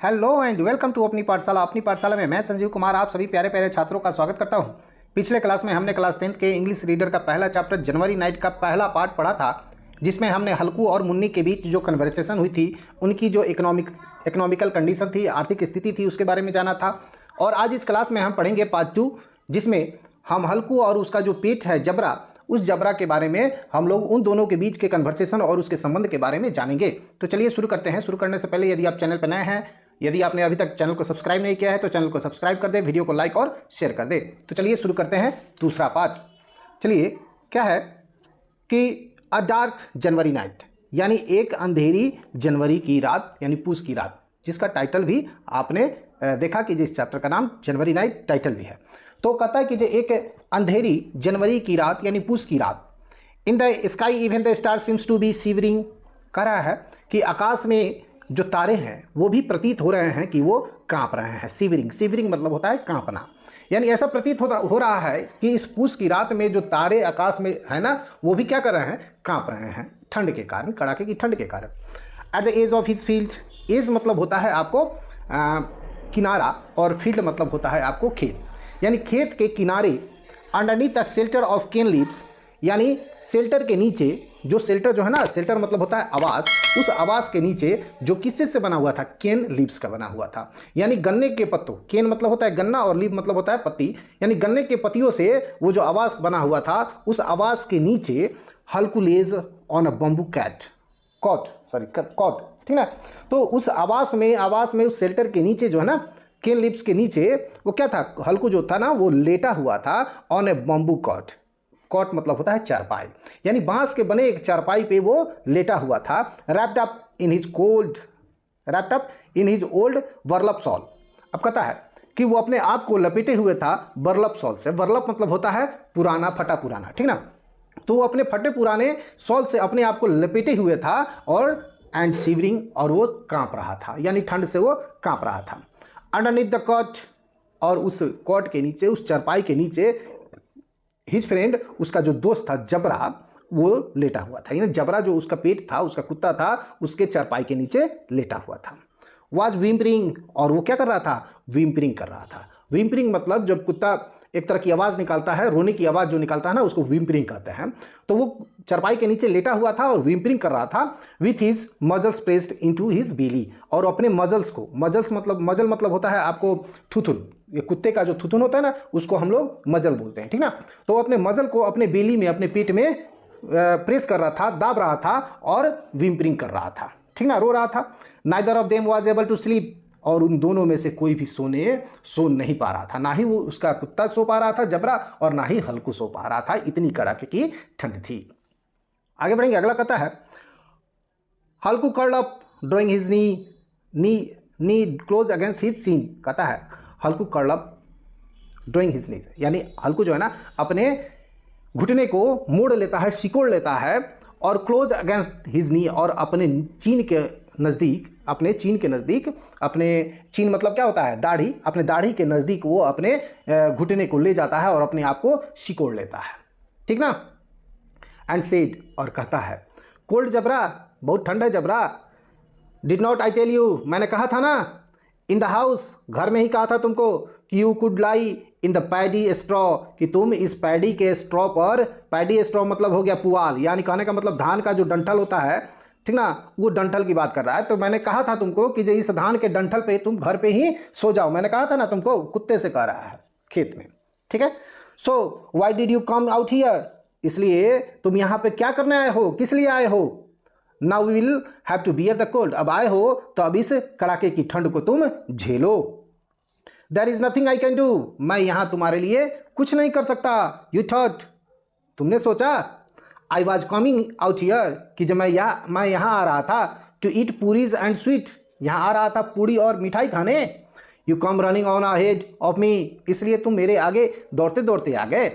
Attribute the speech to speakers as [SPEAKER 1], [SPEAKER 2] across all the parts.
[SPEAKER 1] Hello and welcome to अपनी पाठशाला। अपनी पाठशाला में मैं संजीव कुमार आप सभी प्यारे प्यारे छात्रों का स्वागत करता हूं। पिछले क्लास में हमने क्लास 10th के इंग्लिश रीडर का पहला चैप्टर जनवरी नाइट का पहला पार्ट पढ़ा था, जिसमें हमने हल्कू और मुन्नी के बीच जो कन्वर्सेशन हुई थी, उनकी जो इकोनॉमिकल कंडीशन थी, आर्थिक स्थिति थी, उसके बारे में जाना था। और आज इस क्लास में हम पढ़ेंगे पार्ट 2, जिसमें हम हल्कू और उसका जो पेट है जबरा, उस जबरा के बारे में हम लोग उन दोनों के बीच के कन्वर्सेशन और उसके संबंध के बारे में जानेंगे। तो चलिए शुरू करते हैं। शुरू करने से पहले यदि आप चैनल पर नए हैं, यदि आपने अभी तक चैनल को सब्सक्राइब नहीं किया है तो चैनल को सब्सक्राइब कर दे, वीडियो को लाइक और शेयर कर दे। तो चलिए शुरू करते हैं दूसरा पार्ट। चलिए, क्या है कि अ डार्क जनवरी नाइट, यानी एक अंधेरी जनवरी की रात, यानी पूस की रात, जिसका टाइटल भी आपने देखा कि जिस चैप्टर का नाम जनवरी नाइट टाइटल भी है। तो कहता है कि जो एक अंधेरी जनवरी की रात यानी पूस की रात, in the sky even the star seems to be shivering, कह रहा है कि आकाश में जो तारे हैं वो भी प्रतीत हो रहे हैं कि वो कांप रहे हैं। सिवरिंग, सिवरिंग मतलब होता है कांपना, यानी ऐसा प्रतीत हो रहा है कि इस पूस की रात में जो तारे आकाश में है ना, वो भी क्या कर रहे हैं, कांप रहे हैं ठंड के कारण, कड़ाके की ठंड के कारण। At the edge of his field, edge मतलब होता है आपको किनारा, और फील्ड मतलब होता है आपको खेत, यानी खेत के किनारे, underneath the shelter of cane leaves, यानी शेल्टर के नीचे, जो शेल्टर जो है ना, शेल्टर मतलब होता है आवास, उस आवास के नीचे जो किससे से बना हुआ था, केन लीव्स का बना हुआ था, यानी गन्ने के पत्तों, केन मतलब होता है गन्ना और लीव मतलब होता है पत्ती, यानी गन्ने के पत्तियों से वो जो आवास बना हुआ था, उस आवास के नीचे हल्कू लेज ऑन अ बम्बू कॉट, ठीक ना। तो उस आवास में उस शेल्टर के नीचे जो है ना, केन लीव्स के नीचे वो क्या था, हल्कू जो था ना, वो लेटा हुआ था ऑन ए बम्बू कॉट मतलब होता है चारपाई, यानी बांस के बने एक चारपाई पे वो लेटा हुआ था। Wrapped up in his old burlap shawl. अब कहता है कि वो अपने आप को लपेटे हुए था बर्लप सॉल से। बर्लप मतलब होता है पुराना, फटा पुराना, ठीक ना। तो वो अपने फटे पुराने सॉल से अपने आप को लपेटे हुए था, और एंड शिवरिंग, और वो कांप रहा था, यानी ठंड से वो कांप रहा था। अंडरनीथ द कॉट, और उस कॉट के नीचे, उस चारपाई के नीचे, हिज फ्रेंड, उसका जो दोस्त था जबरा, वो लेटा हुआ था, यानी जबरा जो उसका पेट था, उसका कुत्ता था, उसके चारपाई के नीचे लेटा हुआ था। वाज विम्परिंग, और वो क्या कर रहा था, विम्परिंग कर रहा था। विम्परिंग मतलब जब कुत्ता एक तरह की आवाज़ निकालता है, रोने की आवाज़ जो निकालता है ना, उसको विम्परिंग कहते हैं। तो वो चारपाई के नीचे लेटा हुआ था और विम्परिंग कर रहा था, with his muzzles pressed into his belly, और अपने मजल्स को, मजल मतलब होता है आपको थुथुन, ये कुत्ते का जो थुथुन होता है ना, उसको हम लोग मजल बोलते हैं, ठीक ना। तो अपने मजल को अपने बेली में, अपने पेट में प्रेस कर रहा था, दाब रहा था, और विम्परिंग कर रहा था, ठीक ना, रो रहा था। Neither of them was able to sleep, और उन दोनों में से कोई भी सो नहीं पा रहा था, ना ही वो उसका कुत्ता सो पा रहा था जबरा, और ना ही हल्कू सो पा रहा था, इतनी कड़ाके की ठंड थी। आगे बढ़ेंगे, अगला कहता है हल्कू कर्ल्ड अप ड्राइंग हिज नी क्लोज अगेंस्ट हिज सीन। कहता है हल्कू कर्ल्ड अप ड्राइंग हिज नी, यानी हल्कू जो है ना, अपने घुटने को मोड़ लेता है, सिकोड़ लेता है, और क्लोज अगेंस्ट हिज नी, और अपने चीन के नज़दीक, अपने चीन मतलब क्या होता है, दाढ़ी, अपने दाढ़ी के नज़दीक वो अपने घुटने को ले जाता है और अपने आप को सिकोड़ लेता है, ठीक ना। एंड सेड, और कहता है कोल्ड जबरा, बहुत ठंड है Jabra. Did not I tell you, मैंने कहा था ना, इन द हाउस, घर में ही कहा था तुमको, कि you could lie in the paddy straw, कि तुम इस पैडी के स्ट्रॉ पर, पैडी स्ट्रॉ मतलब हो गया पुआल, यानी कहने का मतलब धान का जो डंठल होता है, ठीक ना, वो डंठल की बात कर रहा है। तो मैंने कहा था तुमको कि जो इस धान के डंठल पे तुम घर पे ही सो जाओ, मैंने कहा था ना तुमको, कुत्ते से कह रहा है खेत में, ठीक है। So why did you come out here, इसलिए तुम यहाँ पे क्या करने आए हो, किस लिए आए हो। Now we will have to bear the cold, अब आए हो तो अब इस कड़ाके की ठंड को तुम झेलो। There is nothing I can do, मैं यहाँ तुम्हारे लिए कुछ नहीं कर सकता। यू थॉट, तुमने सोचा, I was coming out here, कि जब मैं यहाँ आ रहा था, to eat puris and sweet, यहाँ आ रहा था पूड़ी और मिठाई खाने। You come running on ahead of me, इसलिए तुम मेरे आगे दौड़ते दौड़ते आ गए।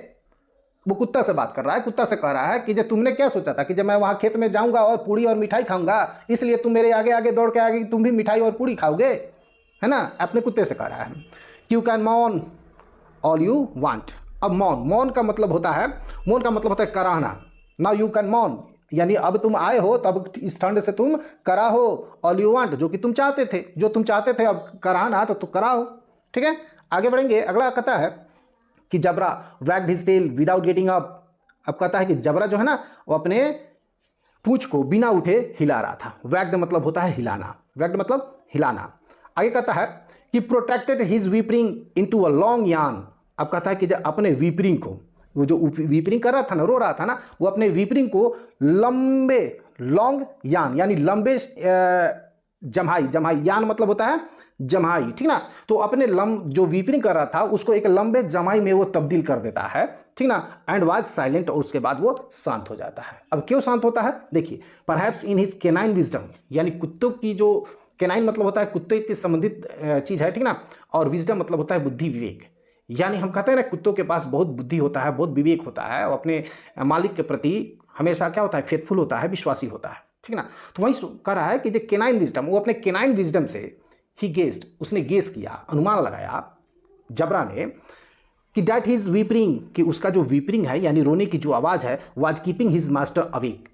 [SPEAKER 1] वो कुत्ता से बात कर रहा है, कुत्ता से कह रहा है कि जब तुमने क्या सोचा था कि जब मैं वहाँ खेत में जाऊँगा और पूड़ी और मिठाई खाऊंगा, इसलिए तुम मेरे आगे आगे दौड़ के आगे कि तुम भी मिठाई और पूड़ी खाओगे, है ना, अपने कुत्ते से कह रहा है। You can moan all you want, अब मौन का मतलब होता है, कराहना। नाउ यू कैन मॉन, यानी अब तुम आए हो तब इस ठंड से तुम करा हो ऑल यू वांट, जो कि तुम चाहते थे, जो तुम चाहते थे अब कराना तो तुम कराओ। ठीक है, आगे बढ़ेंगे। अगला कहता है कि Jabra wagged his tail without getting up. अब कहता है कि जबरा जो है ना वो अपने पूंछ को बिना उठे हिला रहा था। वैग्ड मतलब होता है हिलाना, वैग्ड मतलब हिलाना। आगे कहता है कि protected his whimpering into a long yawn. अब कहता है कि जब अपने वीपरिंग को, वो जो वीपरिंग कर रहा था ना, रो रहा था ना, वो अपने वीपरिंग को लंबे, लॉन्ग यान यानी लंबे जम्हाई, जम्हाई यान मतलब होता है जम्हाई, ठीक ना। तो अपने जो वीपरिंग कर रहा था उसको एक लंबे जम्हाई में वो तब्दील कर देता है, ठीक ना। एंड वाज साइलेंट, और उसके बाद वो शांत हो जाता है। अब क्यों शांत होता है, देखिए, perhaps in his canine wisdom, यानी कुत्तों की जो केनाइन मतलब होता है कुत्ते के संबंधित चीज है, ठीक ना। और विजडम मतलब होता है बुद्धि, विवेक। यानी हम कहते हैं ना कुत्तों के पास बहुत बुद्धि होता है, बहुत विवेक होता है, और अपने मालिक के प्रति हमेशा क्या होता है, फेथफुल होता है, विश्वासी होता है, ठीक ना। तो वही कह रहा है कि जो केनाइन विजडम, वो अपने केनाइन विजडम से ही गेस्ड, उसने गेस किया, अनुमान लगाया जबरा ने कि डैट हिज वीपरिंग, कि उसका जो वीपरिंग है यानी रोने की जो आवाज़ है, was keeping his master awake,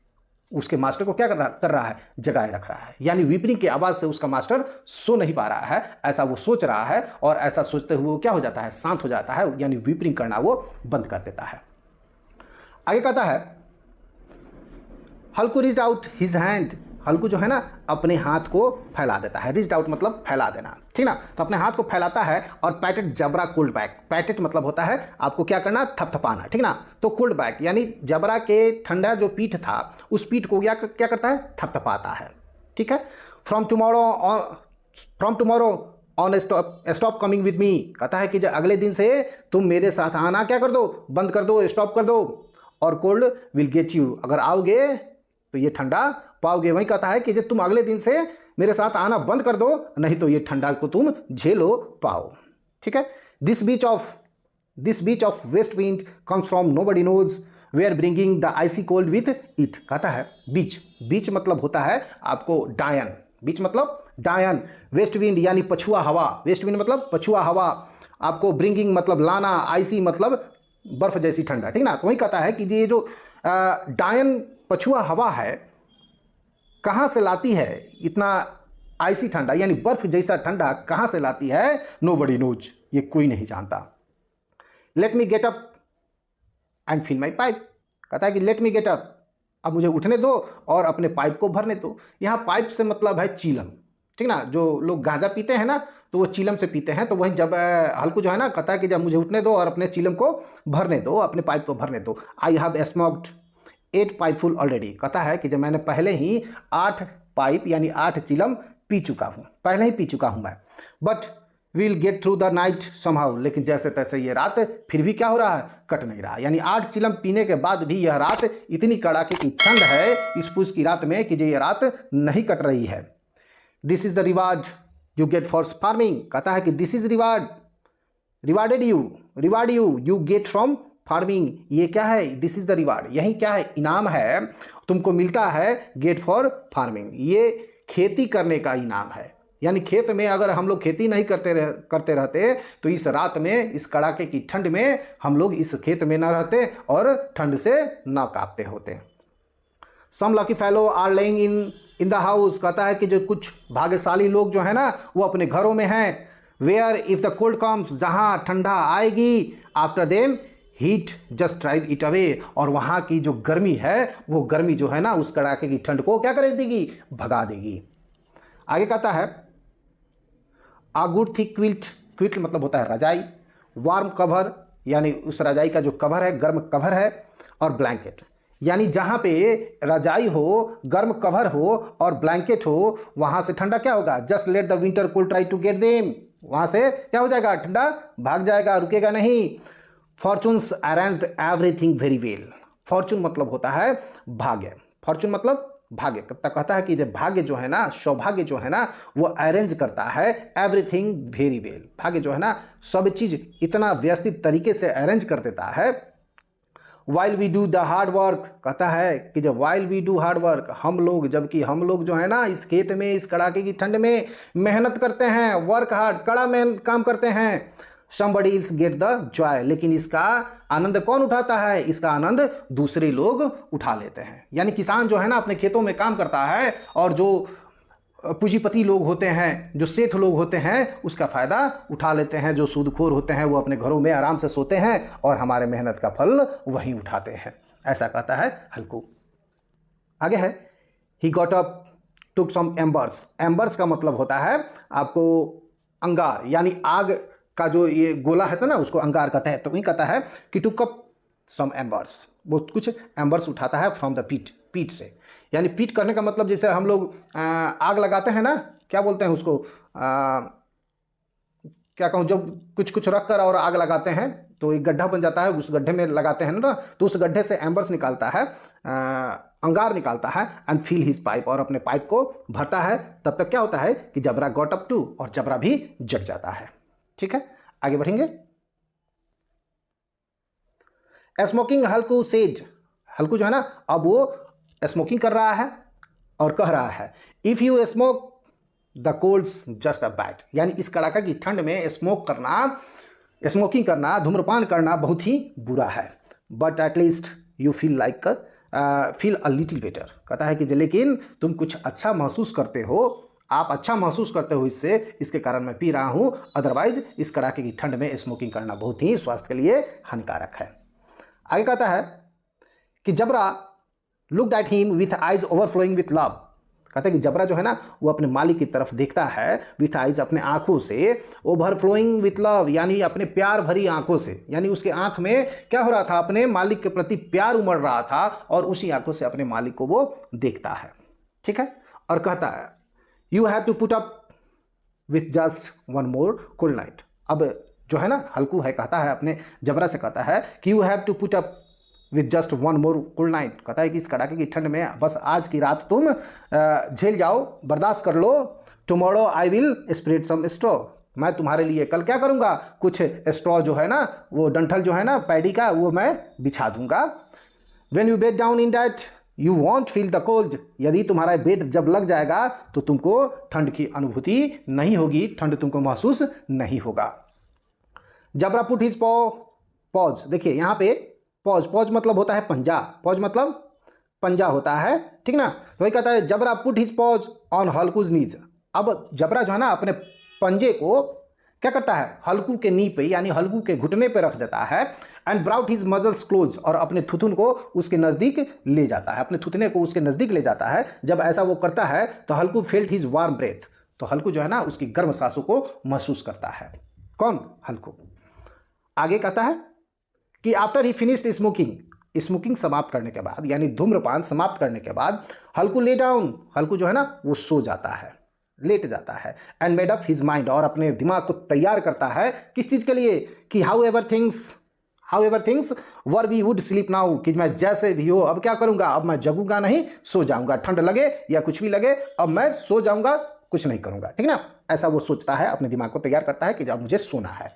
[SPEAKER 1] उसके मास्टर को क्या कर रहा है, जगाए रख रहा है। यानी वीपरिंग की आवाज़ से उसका मास्टर सो नहीं पा रहा है, ऐसा वो सोच रहा है, और ऐसा सोचते हुए वो क्या हो जाता है, शांत हो जाता है, यानी वीपरिंग करना वो बंद कर देता है। आगे कहता है हल्कू रिच्ड आउट हिज हैंड। हल्कू जो है ना अपने हाथ को फैला देता है, रिच्ड आउट मतलब फैला देना, ठीक ना। तो अपने हाथ को फैलाता है और पैटेड जबरा कोल्ड बैक। पैटेड मतलब होता है आपको क्या करना, थपथपाना, ठीक ना। तो कोल्ड बैक यानी जबरा के ठंडा जो पीठ था उस पीठ को क्या करता है, थपथपाता है, ठीक है। From tomorrow on stop coming with me. कहता है कि जब अगले दिन से तुम मेरे साथ आना क्या कर दो, बंद कर दो, स्टॉप कर दो। और कोल्ड विल गेट यू, अगर आओगे तो ये ठंडा पाओगे। वही कहता है कि जब तुम अगले दिन से मेरे साथ आना बंद कर दो, नहीं तो ये ठंडा को तुम झेलो पाओ, ठीक है। This bitch of west wind comes from nobody knows where bringing the icy cold with it. कहता है बीच, बीच मतलब होता है आपको डायन, बीच मतलब डायन, वेस्ट विंड यानी पछुआ हवा, वेस्ट विंड मतलब पछुआ हवा, आपको ब्रिंगिंग मतलब लाना, आइसी मतलब बर्फ जैसी ठंडा, ठीक ना। तो वही कहता है कि ये जो डायन पछुआ हवा है कहाँ से लाती है इतना आइसी ठंडा, यानी बर्फ जैसा ठंडा कहाँ से लाती है, नोबडी नोज, ये कोई नहीं जानता। Let me get up and fill my pipe. कहता है कि लेट मी गेट अप, अब मुझे उठने दो और अपने पाइप को भरने दो। यहाँ पाइप से मतलब है चीलम, ठीक ना। जो लोग गांजा पीते हैं ना तो वो चीलम से पीते हैं। तो वहीं जब हल्कू जो है ना कहता है कि जब मुझे उठने दो और अपने चीलम को भरने दो, अपने पाइप को भरने दो। I have smoked 8 pipeful already. कहता है कि जब मैंने पहले ही 8 पाइप यानी 8 चिलम पी चुका हूँ, पहले ही पी चुका हूँ मैं। But will get through the night somehow, लेकिन जैसे तैसे ये रात फिर भी क्या हो रहा है, कट नहीं रहा। यानी 8 चिलम पीने के बाद भी यह रात इतनी कड़ाके की ठंड है इस पूस की रात में कि ये रात नहीं कट रही है। This is the reward you get for farming. कहता है कि this is reward you get from farming. ये क्या है, दिस इज द रिवार्ड, यही क्या है, इनाम है तुमको मिलता है, गेट फॉर फार्मिंग, ये खेती करने का इनाम है। यानी खेत में अगर हम लोग खेती नहीं करते रहते तो इस रात में, इस कड़ाके की ठंड में हम लोग इस खेत में ना रहते और ठंड से ना कांपते होते। Some lucky fellow are lying in the house. कहता है कि जो कुछ भाग्यशाली लोग जो है ना वो अपने घरों में हैं। Where if the cold comes, जहाँ ठंडा आएगी, after them heat just drive it away, और वहाँ की जो गर्मी है वो गर्मी जो है ना उस कड़ाके की ठंड को क्या कर देगी, भगा देगी। आगे कहता है आ गुड थिक क्विल्ट, क्विल्ट मतलब होता है रजाई, वार्म कवर यानी उस रजाई का जो कवर है गर्म कवर है, और ब्लैंकेट यानी जहाँ पे रजाई हो, गर्म कवर हो और ब्लैंकेट हो वहाँ से ठंडा क्या होगा, just let the winter cold try to get them, वहाँ से क्या हो जाएगा, ठंडा भाग जाएगा, रुकेगा नहीं। Fortunes arranged everything very well. Fortune मतलब होता है भाग्य, फॉर्चून मतलब भाग्य। कहता है कि जब भाग्य जो है ना, सौभाग्य जो है ना वो अरेंज करता है एवरीथिंग वेरी वेल। भाग्य जो है ना सब चीज़ इतना व्यवस्थित तरीके से अरेंज कर देता है। While we do the hard work. कहता है कि जब while we do hard work, हम लोग, जबकि हम लोग जो है ना इस खेत में इस कड़ाके की ठंड में मेहनत करते हैं, वर्क हार्ड, कड़ा मेहनत काम करते हैं, somebody else get the joy, लेकिन इसका आनंद कौन उठाता है? इसका आनंद दूसरे लोग उठा लेते हैं। यानी किसान जो है ना अपने खेतों में काम करता है और जो पूंजीपति लोग होते हैं, जो सेठ लोग होते हैं, उसका फ़ायदा उठा लेते हैं। जो सूदखोर होते हैं वो अपने घरों में आराम से सोते हैं और हमारे मेहनत का फल वहीं उठाते हैं। ऐसा कहता है हल्कू। आगे है ही गॉट अप टुक सम एम्बर्स। एम्बर्स का मतलब होता है आपको अंगार, यानी आग का जो ये गोला है ना उसको अंगार कहता है। तो वही कहता है कि टुक अप सम एम्बर्स, वो कुछ एम्बर्स उठाता है फ्रॉम द पीट, पीट से। यानी पीट करने का मतलब जैसे हम लोग आग लगाते हैं ना, क्या बोलते हैं उसको, क्या कहूँ, जब कुछ कुछ रख कर और आग लगाते हैं तो एक गड्ढा बन जाता है, उस गड्ढे में लगाते हैं ना, तो उस गड्ढे से एम्बर्स निकालता है, अंगार निकालता है एंड फिल हिज पाइप, और अपने पाइप को भरता है। तब तक क्या होता है कि जबरा गॉट अप टू, और जबरा भी जग जाता है। ठीक है, आगे बढ़ेंगे। स्मोकिंग हल्कू सेज, हल्कू जो है ना अब वो स्मोकिंग कर रहा है और कह रहा है if you smoke the colds just a bat, यानी इस कड़ाका की ठंड में स्मोकिंग करना, धूम्रपान करना बहुत ही बुरा है। But at least you feel like feel a little better, कहता है कि लेकिन तुम कुछ अच्छा महसूस करते हो, आप अच्छा महसूस करते हो इससे, इसके कारण मैं पी रहा हूँ। अदरवाइज इस कड़ाके की ठंड में स्मोकिंग करना बहुत ही स्वास्थ्य के लिए हानिकारक है। आगे कहता है कि Jabra looked at him with eyes overflowing with love, कहते हैं कि जबरा जो है ना वो अपने मालिक की तरफ देखता है विथ आइज, अपने आंखों से, ओवरफ्लोइंग विथ लव यानी अपने प्यार भरी आंखों से, यानी उसके आंख में क्या हो रहा था, अपने मालिक के प्रति प्यार उमड़ रहा था और उसी आंखों से अपने मालिक को वो देखता है। ठीक है, और कहता है you have to put up with just one more cold night. अब जो है ना हल्कू है, कहता है अपने जबरा से, कहता है कि you have to put up with just one more cold night, कहता है कि इस कड़ाके की ठंड में बस आज की रात तुम झेल जाओ, बर्दाश्त कर लो। Tomorrow I will spread some straw, मैं तुम्हारे लिए कल क्या करूँगा, कुछ स्ट्रॉ जो है ना, वो डंठल जो है ना पैडी का, वो मैं बिछा दूंगा। When you bed down in that you want feel the cold, यदि तुम्हारा बेड जब लग जाएगा तो तुमको ठंड की अनुभूति नहीं होगी, ठंड तुमको महसूस नहीं होगा। जबरा पुट हिज पॉज, देखिए यहाँ पे पॉज मतलब होता है पंजा, पॉज मतलब पंजा होता है, ठीक ना। तो वही कहता है जबरा पुट हिज पॉज ऑन हल्कूज नीज। अब जबरा जो है ना अपने पंजे को क्या करता है, हल्कू के नी पे यानी हल्कू के घुटने पे रख देता है, and brought his mussels close, और अपने थुथुन को उसके नज़दीक ले जाता है, अपने थुथने को उसके नज़दीक ले जाता है। जब ऐसा वो करता है तो हल्कू फेल्ट हिज वार्म ब्रेथ, तो हल्कू जो है ना उसकी गर्म सांसों को महसूस करता है। कौन, हल्कू। आगे कहता है कि आफ्टर ही फिनिश्ड स्मोकिंग समाप्त करने के बाद, यानी धूम्रपान समाप्त करने के बाद, हल्कू ले डाउन, हल्कू जो है ना वो सो जाता है, लेट जाता है, and made up his mind, और अपने दिमाग को तैयार करता है किस चीज़ के लिए, कि however things were we would sleep now, कि मैं जैसे भी हो अब क्या करूँगा, अब मैं जगूंगा नहीं, सो जाऊँगा, ठंड लगे या कुछ भी लगे अब मैं सो जाऊँगा, कुछ नहीं करूँगा, ठीक ना। ऐसा वो सोचता है, अपने दिमाग को तैयार करता है कि जब मुझे सोना है।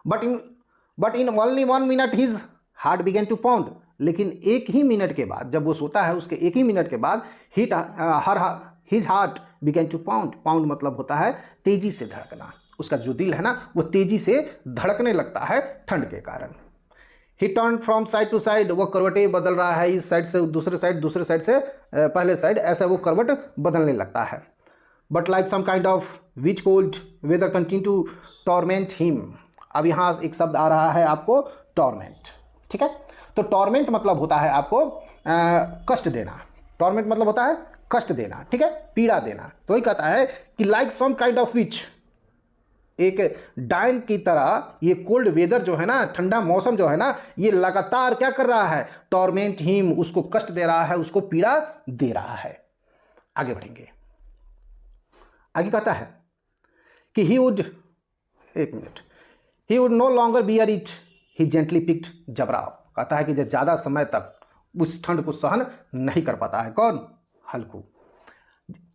[SPEAKER 1] But in only 1 minute his heart began to pound, लेकिन एक ही मिनट के बाद, जब वो सोता है उसके एक ही मिनट के बाद his heart began to pound मतलब होता है तेजी से धड़कना, उसका जो दिल है ना वो तेजी से धड़कने लगता है ठंड के कारण। He turn from side to side, वो करवटें बदल रहा है, इस साइड से दूसरे साइड से पहले साइड, ऐसा वो करवट बदलने लगता है। But like some kind of witch cold weather continue to torment him. अब यहाँ एक शब्द आ रहा है आपको टॉर्मेंट, ठीक है। तो टॉर्मेंट मतलब होता है आपको कष्ट देना, टॉर्मेंट मतलब होता है कष्ट देना, ठीक है, पीड़ा देना। तो ये कहता है कि like some kind of witch, एक डायन की तरह ये कोल्ड वेदर जो है ना, ठंडा मौसम जो है ना, ये लगातार क्या कर रहा है, टॉर्मेंट हिम, उसको कष्ट दे रहा है, उसको पीड़ा दे रहा है। आगे बढ़ेंगे, आगे कहता है कि he would no longer bear it, he gently picked Jabra up, कहता है कि जो ज़्यादा समय तक उस ठंड को सहन नहीं कर पाता है, कौन, Halku.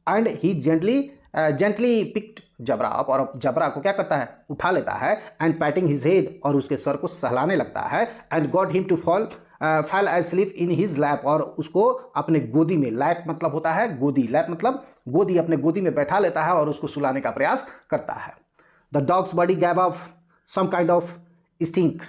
[SPEAKER 1] And he gently picked Jabra up, और जबरा को क्या करता है, उठा लेता है, एंड पैटिंग हिज हेड, और उसके सर को सहलाने लगता है, and got him to fall asleep in his lap, और उसको अपने गोदी में, लैप मतलब होता है गोदी, लैप मतलब गोदी, अपने गोदी में बैठा लेता है और उसको सुलाने का प्रयास करता है। The dog's body gave off some kind of stink.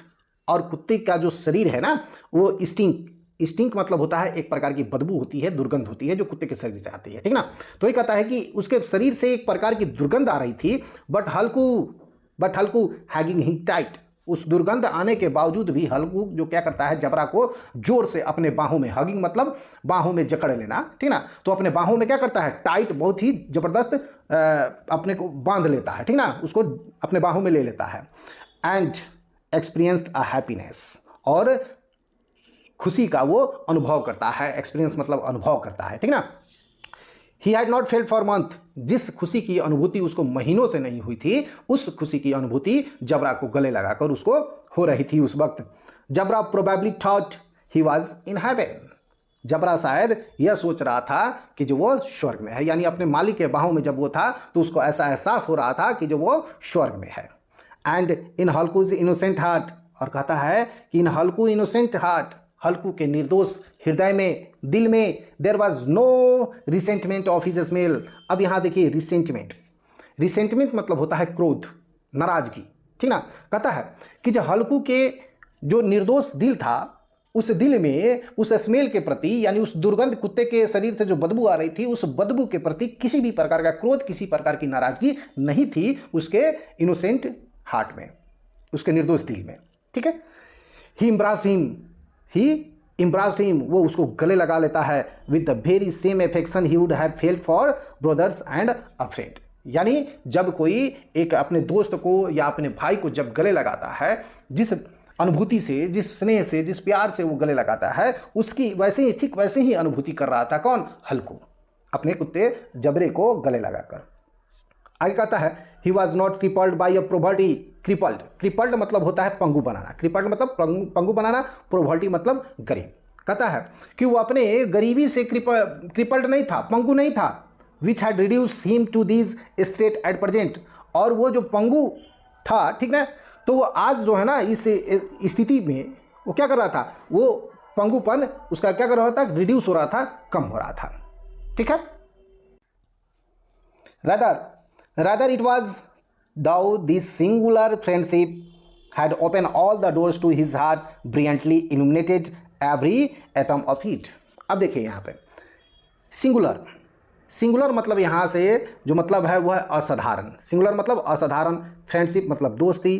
[SPEAKER 1] और कुत्ते का जो शरीर है ना वो स्टिंक मतलब होता है एक प्रकार की बदबू होती है, दुर्गंध होती है जो कुत्ते के शरीर से आती है, ठीक ना। तो ये कहता है कि उसके शरीर से एक प्रकार की दुर्गंध आ रही थी, but Halku hanging him tight. उस दुर्गंध आने के बावजूद भी हल्कू जो क्या करता है, जबरा को जोर से अपने बाहों में, हगिंग मतलब बाहों में जकड़ लेना, ठीक ना। तो अपने बाहों में क्या करता है, टाइट, बहुत ही जबरदस्त अपने को बांध लेता है, ठीक ना, उसको अपने बाहों में ले लेता है। एंड एक्सपीरियंस्ड अ हैप्पीनेस, और खुशी का वो अनुभव करता है। एक्सपीरियंस मतलब अनुभव करता है, ठीक ना। He had not felt for month, जिस खुशी की अनुभूति उसको महीनों से नहीं हुई थी, उस खुशी की अनुभूति जबरा को गले लगाकर उसको हो रही थी उस वक्त। Jabra probably thought he was in heaven, Jabra शायद यह सोच रहा था कि जो वो स्वर्ग में है, यानी अपने मालिक के बाहों में जब वो था तो उसको ऐसा एहसास हो रहा था कि जो वो स्वर्ग में है। एंड इन हल्कूज इनोसेंट हार्ट, और कहता है कि इन हल्कू इनोसेंट हार्ट, हल्कू के निर्दोष हृदय में, दिल में, there was no resentment of his smell. अब यहाँ देखिए रिसेंटमेंट मतलब होता है क्रोध, नाराजगी, ठीक ना। कहता है कि जो हल्कू के जो निर्दोष दिल था, उस दिल में उस स्मेल के प्रति, यानी उस दुर्गंध, कुत्ते के शरीर से जो बदबू आ रही थी, उस बदबू के प्रति किसी भी प्रकार का क्रोध, किसी प्रकार की नाराजगी नहीं थी उसके इनोसेंट हार्ट में, उसके निर्दोष दिल में, ठीक है। ही इम्ब्रास्ड हिम, वो उसको गले लगा लेता है with the very same affection he would have felt for brothers and a friend. यानी जब कोई एक अपने दोस्त को या अपने भाई को जब गले लगाता है, जिस अनुभूति से, जिस स्नेह से, जिस प्यार से वो गले लगाता है, उसकी ठीक वैसे ही अनुभूति कर रहा था कौन, हल्कू, अपने कुत्ते जबरे को गले लगाकर। आगे कहता है he was not crippled by a poverty. Crippled मतलब होता है पंगु बनाना, क्रिपल्ड मतलब पंगु बनाना, प्रोवर्टी मतलब गरीब। कहता है कि वो अपने गरीबी से क्रिपल्ड नहीं था, पंगु नहीं था। Which had reduce him to this state at present, और वो जो पंगु था, ठीक ना, तो वो आज जो है ना इस स्थिति में वो क्या कर रहा था, वो पंगुपन उसका क्या कर रहा था, रिड्यूस हो रहा था, कम हो रहा था, ठीक है। Rather it was thou this singular friendship had opened all the doors to his heart, brilliantly illuminated every atom of it। अब देखिए यहाँ पे सिंगुलर मतलब यहाँ से जो मतलब है वो है असाधारण। सिंगुलर मतलब असाधारण, फ्रेंडशिप मतलब दोस्ती,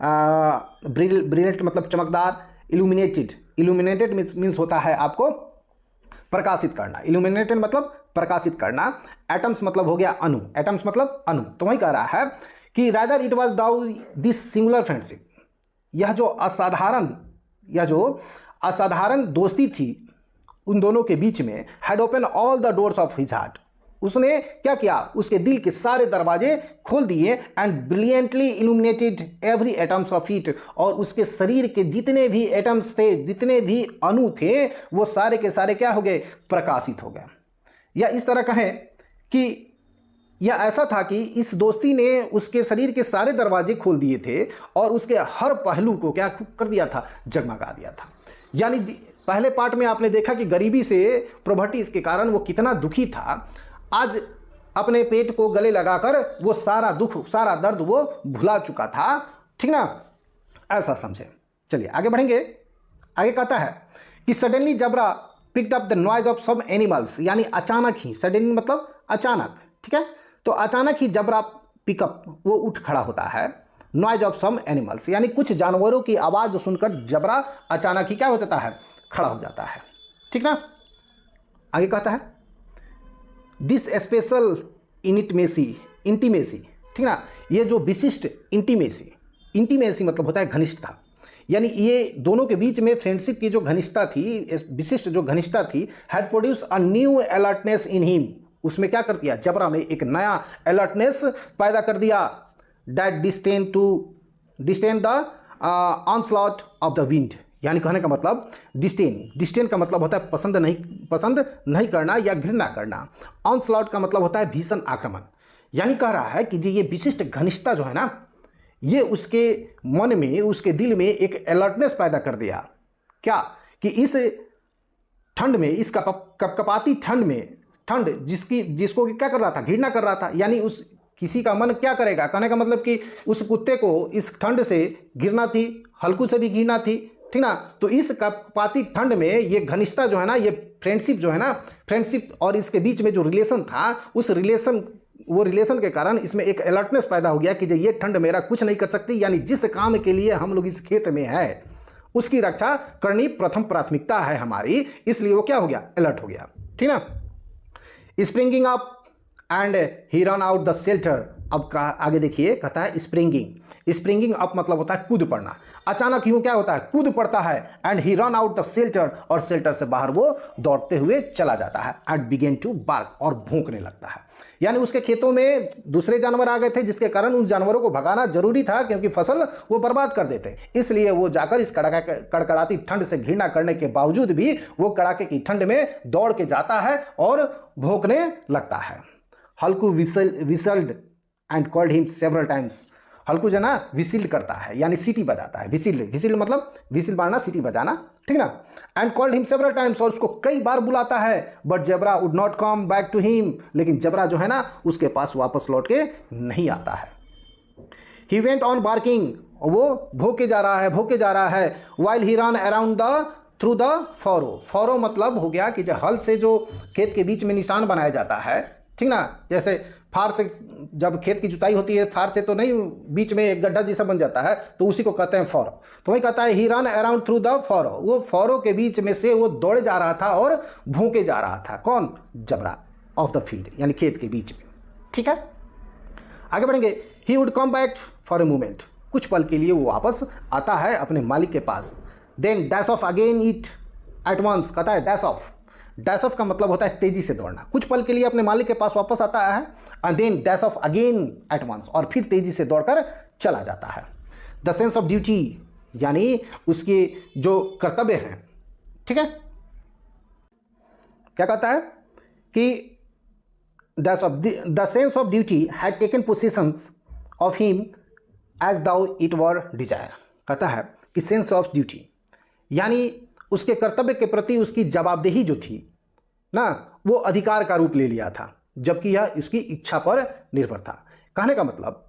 [SPEAKER 1] ब्रिलियंट मतलब चमकदार, इल्यूमिनेटेड मीन्स होता है आपको प्रकाशित करना, इल्यूमिनेटेड मतलब प्रकाशित करना। एटम्स मतलब हो गया अणु, एटम्स मतलब अणु। तो वही कह रहा है कि rather it was though this singular friendship, यह जो असाधारण दोस्ती थी उन दोनों के बीच में, had open all the doors of his heart, उसने क्या किया, उसके दिल के सारे दरवाजे खोल दिए। And brilliantly illuminated every atoms of it, और उसके शरीर के जितने भी एटम्स थे, जितने भी अणु थे, वो सारे के सारे क्या हो गए, प्रकाशित हो गए। या इस तरह कहें कि यह ऐसा था कि इस दोस्ती ने उसके शरीर के सारे दरवाजे खोल दिए थे और उसके हर पहलू को क्या कर दिया था, जगमगा दिया था। यानी पहले पार्ट में आपने देखा कि गरीबी से, प्रॉपर्टी के कारण वो कितना दुखी था, आज अपने पेट को गले लगाकर वो सारा दुख, सारा दर्द वो भुला चुका था, ठीक ना, ऐसा समझे। चलिए आगे बढ़ेंगे। आगे कहता है कि suddenly Jabra picked up the noise of some animals, यानी अचानक ही, सडनली मतलब अचानक, ठीक है। तो अचानक ही जबरा पिकअप, वो उठ खड़ा होता है, नॉइज ऑफ सम एनिमल्स, यानी कुछ जानवरों की आवाज़ सुनकर जबरा अचानक ही क्या हो जाता है, खड़ा हो जाता है, ठीक ना। आगे कहता है दिस स्पेशल इंटीमेसी, ठीक ना, ये जो विशिष्ट इंटीमेसी मतलब होता है घनिष्ठता, यानी ये दोनों के बीच में फ्रेंडशिप की जो घनिष्ठता थी, विशिष्ट जो घनिष्ठता थी, had produce a new alertness in him, उसमें क्या कर दिया, जबरा में एक नया अलर्टनेस पैदा कर दिया। That disdain the onslaught of the wind, यानी कहने का मतलब डिस्टेन का मतलब होता है पसंद नहीं करना या घृणा करना। ऑनस्लॉट का मतलब होता है भीषण आक्रमण। यानी कह रहा है कि ये विशिष्ट घनिष्ठता जो है ना, ये उसके मन में, उसके दिल में एक अलर्टनेस पैदा कर दिया। क्या कि इस ठंड में, इस कपकपाती ठंड में, ठंड जिसको क्या कर रहा था, घृणा कर रहा था, यानी किसी का मन क्या करेगा, कहने का मतलब कि उस कुत्ते को इस ठंड से घिरना थी, हल्कू से भी घिरना थी, ठीक ना। तो इस कपाती ठंड में ये घनिष्ठता जो है ना, ये फ्रेंडशिप जो है ना, फ्रेंडशिप और इसके बीच में जो रिलेशन था, उस रिलेशन के कारण इसमें एक अलर्टनेस पैदा हो गया कि जो ये ठंड मेरा कुछ नहीं कर सकती, यानी जिस काम के लिए हम लोग इस खेत में है उसकी रक्षा करनी प्रथम प्राथमिकता है हमारी, इसलिए वो क्या हो गया, अलर्ट हो गया, ठीक ना। Springing up and he run out the shelter. अब का आगे देखिए, कहता है स्प्रिंगिंग अप मतलब होता है कूद पड़ना। अचानक यूं क्या होता है, कूद पड़ता है, and he run out the shelter, और शेल्टर से बाहर वो दौड़ते हुए चला जाता है, एंड बिगेन टू बार्क, और भौंकने लगता है। यानी उसके खेतों में दूसरे जानवर आ गए थे, जिसके कारण उन जानवरों को भगाना जरूरी था, क्योंकि फसल वो बर्बाद कर देते, इसलिए वो जाकर इस कड़कड़ाती ठंड से घृणा करने के बावजूद भी वो कड़ाके की ठंड में दौड़ के जाता है और भौंकने लगता है। Halku whistled and called him several times. Halku जो ना विसिल्ड करता है, यानी सीटी बजाता है। विसिल्ड मतलब विसिल मारना, सीटी बजाना, ठीक ना। And called him several times, और उसको कई बार बुलाता है, but Jabra would not come back to him, लेकिन जबरा जो है ना उसके पास वापस लौट के नहीं आता है। ही वेंट ऑन बार्किंग, वो भौंके जा रहा है, while he run around through the furrow मतलब हो गया कि जो हल से जो खेत के बीच में निशान बनाया जाता है, ठीक ना, जैसे फार से जब खेत की जुताई होती है, फार से तो नहीं, बीच में एक गड्ढा जैसा बन जाता है, तो उसी को कहते हैं फॉरो। तो वही कहता है ही run around through the furrow, वो फॉरो के बीच में से वो दौड़े जा रहा था और भौंके जा रहा था। कौन, जबरा, ऑफ द फील्ड, यानी खेत के बीच में, ठीक है। आगे बढ़ेंगे। He would come back for a moment, कुछ पल के लिए वो वापस आता है अपने मालिक के पास। Then dash off again it at once, कहता है डैश ऑफ का मतलब होता है तेजी से दौड़ना। कुछ पल के लिए अपने मालिक के पास वापस आता है, and then dash off again at once, और फिर तेजी से दौड़कर चला जाता है। द सेंस ऑफ ड्यूटी, यानी उसके जो कर्तव्य हैं, ठीक है। क्या कहता है कि the sense of duty had taken possessions of him as though it were desire. कहता है कि सेंस ऑफ ड्यूटी यानी उसके कर्तव्य के प्रति उसकी जवाबदेही जो थी ना, वो अधिकार का रूप ले लिया था, जबकि यह उसकी इच्छा पर निर्भर था। कहने का मतलब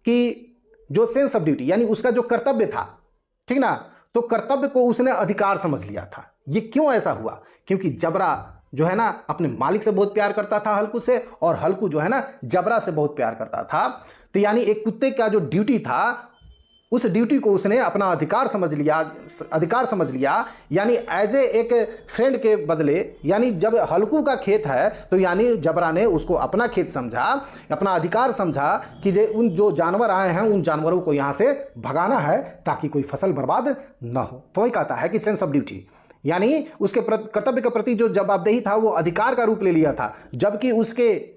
[SPEAKER 1] कि जो सेंस ऑफ ड्यूटी यानी उसका जो कर्तव्य था, ठीक ना, तो कर्तव्य को उसने अधिकार समझ लिया था। ये क्यों ऐसा हुआ, क्योंकि जबरा जो है ना अपने मालिक से बहुत प्यार करता था हल्कू से, और हल्कू जो है ना जबरा से बहुत प्यार करता था। तो यानी एक कुत्ते का जो ड्यूटी था, उस ड्यूटी को उसने अपना अधिकार समझ लिया, यानी एज ए एक फ्रेंड के बदले। यानी जब हल्कू का खेत है तो यानी जबरा ने उसको अपना खेत समझा, अपना अधिकार समझा कि उन जो जानवर आए हैं उन जानवरों को यहाँ से भगाना है ताकि कोई फसल बर्बाद न हो। तो वही कहता है कि सेंस ऑफ ड्यूटी यानी उसके कर्तव्य के प्रति जो जवाबदेही था वो अधिकार का रूप ले लिया था, जबकि उसके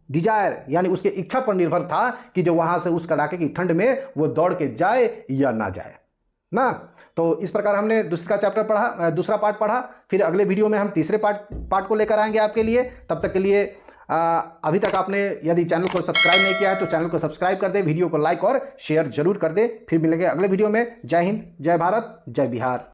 [SPEAKER 1] डिजायर यानी उसके इच्छा पर निर्भर था कि जो वहां से उस कड़ाके की ठंड में वो दौड़ के जाए या ना जाए ना। तो इस प्रकार हमने दूसरा पार्ट पढ़ा। फिर अगले वीडियो में हम तीसरे पार्ट को लेकर आएंगे आपके लिए। तब तक के लिए अभी तक आपने यदि चैनल को सब्सक्राइब नहीं किया है तो चैनल को सब्सक्राइब कर दे, वीडियो को लाइक और शेयर जरूर कर दे। फिर मिलेंगे अगले वीडियो में। जय हिंद, जय भारत, जय बिहार।